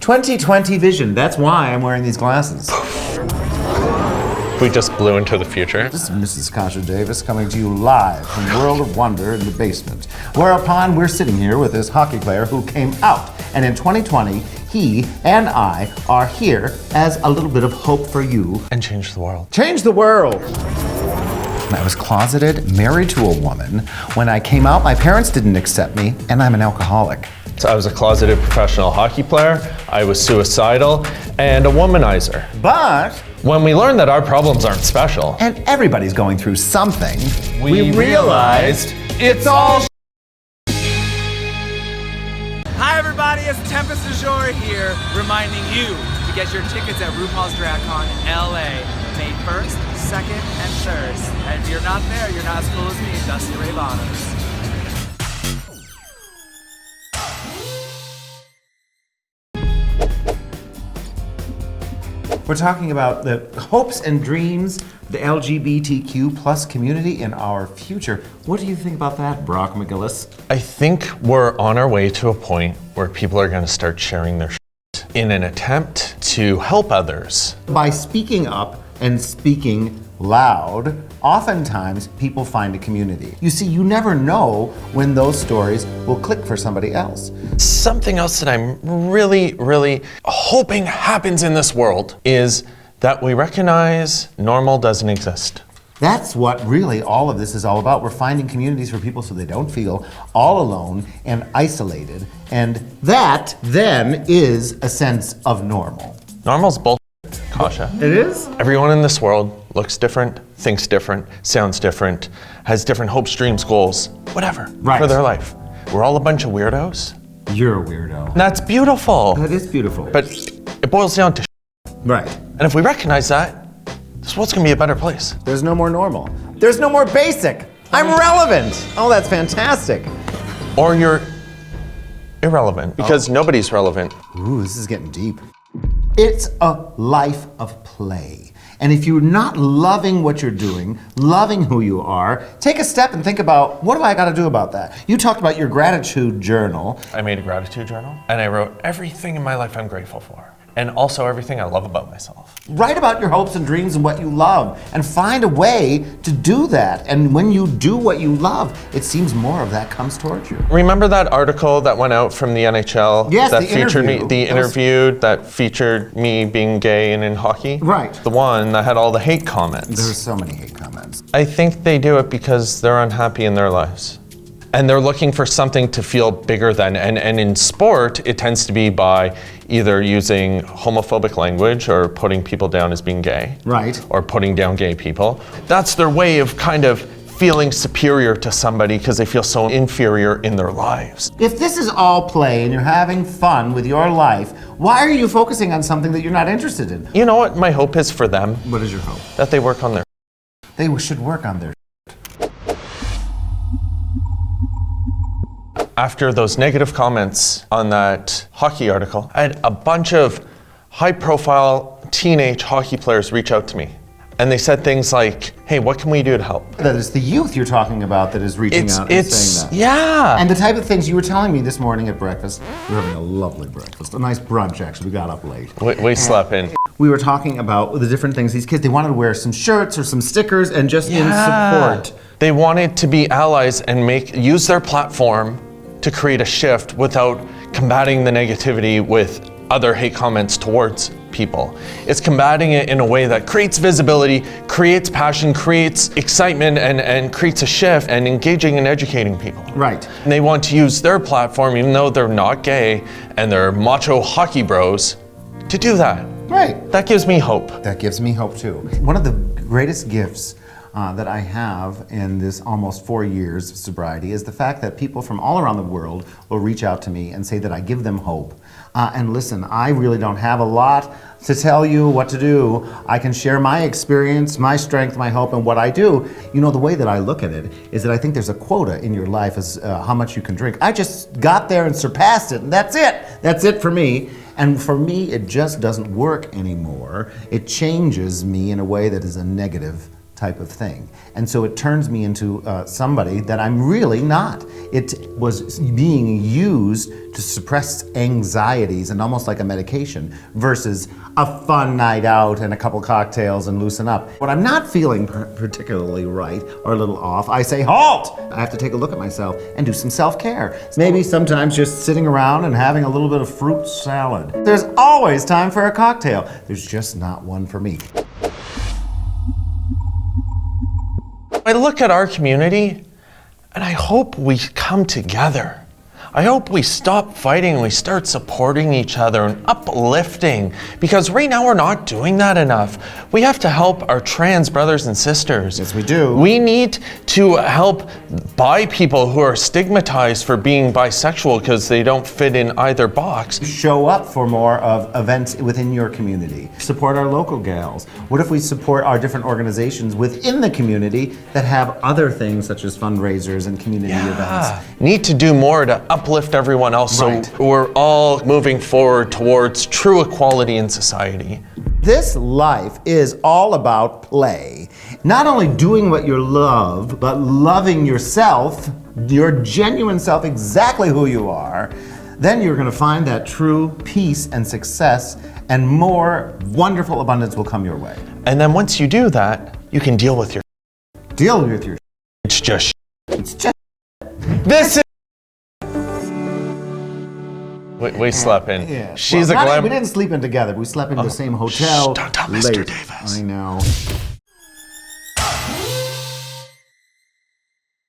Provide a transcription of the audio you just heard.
2020 vision. That's why I'm wearing these glasses. We just blew into the future. This is Mrs. Kasha Davis coming to you live from World of Wonder in the basement. Whereupon we're sitting here with this hockey player who came out. And in 2020, he and I are here as a little bit of hope for you. And change the world. Change the world! I was closeted, married to a woman. When I came out, my parents didn't accept me, and I'm an alcoholic. So I was a closeted professional hockey player, I was suicidal, and a womanizer. But when we learned that our problems aren't special, and everybody's going through something, we realized it's all Hi everybody, it's Tempest du Jour here, reminding you to get your tickets at RuPaul's DragCon LA, May 1st, 2nd, and 3rd. And if you're not there, you're not as cool as me, Dusty Ray Bottoms. we're talking about the hopes and dreams, the LGBTQ plus community in our future. What do you think about that, Brock McGillis? I think we're on our way to a point where people are going to start sharing their shit in an attempt to help others. By speaking up and speaking loud, oftentimes people find a community. You see, you never know when those stories will click for somebody else. Something else that I'm really hoping happens in this world is that we recognize normal doesn't exist. That's what really all of this is all about. We're finding communities for people so they don't feel all alone and isolated. And that then is a sense of normal. Normal's bullshit, Kasha. It is? Everyone in this world looks different, thinks different, sounds different, has different hopes, dreams, goals, whatever, for their life. We're all a bunch of weirdos. You're a weirdo. And that's beautiful. That is beautiful. But it boils down to right. And if we recognize that, this world's gonna be a better place. There's no more normal. There's no more basic. I'm relevant. Oh, that's fantastic. Or you're irrelevant, because nobody's relevant. Ooh, this is getting deep. It's a life of play. And if you're not loving what you're doing, loving who you are, take a step and think about, what do I gotta do about that? You talked about your gratitude journal. I made a gratitude journal, and I wrote everything in my life I'm grateful for, and also everything I love about myself. Write about your hopes and dreams and what you love, and find a way to do that. And when you do what you love, it seems more of that comes towards you. Remember that article that went out from the NHL? Yes, that the featured interview. me, the interview that featured me being gay and in hockey? Right. The one that had all the hate comments. There's so many hate comments. I think they do it because they're unhappy in their lives. And they're looking for something to feel bigger than. And in sport, it tends to be by either using homophobic language or putting people down as being gay. Right. Or putting down gay people. That's their way of kind of feeling superior to somebody because they feel so inferior in their lives. If this is all play and you're having fun with your life, why are you focusing on something that you're not interested in? You know what my hope is for them? What is your hope? That they work on their. They should work on their. After those negative comments on that hockey article, I had a bunch of high-profile teenage hockey players reach out to me. And they said things like, hey, what can we do to help? That is the youth you're talking about that is reaching out and saying that. Yeah. And the type of things you were telling me this morning at breakfast, we were having a lovely breakfast, a nice brunch actually, we got up late. We slept in. We were talking about the different things these kids, they wanted to wear some shirts or some stickers and just in support. They wanted to be allies and use their platform to create a shift without combating the negativity with other hate comments towards people. It's combating it in a way that creates visibility, creates passion, creates excitement, and creates a shift and engaging and educating people. Right. And they want to use their platform, even though they're not gay and they're macho hockey bros, to do that. Right. That gives me hope. That gives me hope too. One of the greatest gifts that I have in this almost 4 years of sobriety is the fact that people from all around the world will reach out to me and say that I give them hope. And listen, I really don't have a lot to tell you what to do. I can share my experience, my strength, my hope, and what I do. You know, the way that I look at it is that I think there's a quota in your life as how much you can drink. I just got there and surpassed it, and that's it. That's it for me. And for me, it just doesn't work anymore. It changes me in a way that is a negative type of thing. And so it turns me into somebody that I'm really not. It was being used to suppress anxieties and almost like a medication versus a fun night out and a couple cocktails and loosen up. When I'm not feeling particularly right or a little off, I say, halt! I have to take a look at myself and do some self-care. Maybe sometimes just sitting around and having a little bit of fruit salad. There's always time for a cocktail. There's just not one for me. I look at our community and I hope we come together. I hope we stop fighting and we start supporting each other and uplifting, because right now we're not doing that enough. We have to help our trans brothers and sisters. Yes, we do. We need to help bi people who are stigmatized for being bisexual because they don't fit in either box. Show up for more of events within your community. Support our local gals. What if we support our different organizations within the community that have other things such as fundraisers and community events? Need to do more to uplift everyone else, Right. so we're all moving forward towards true equality in society. This life is all about play. Not only doing what you love, but loving yourself, your genuine self, exactly who you are. Then you're going to find that true peace and success, and more wonderful abundance will come your way. And then once you do that, you can deal with your Deal with your It's just It's just this is we slept in. yeah. She's Well, a glam. we didn't sleep in together. We slept in the same hotel. Shh, don't tell Mr. late. Davis. I know.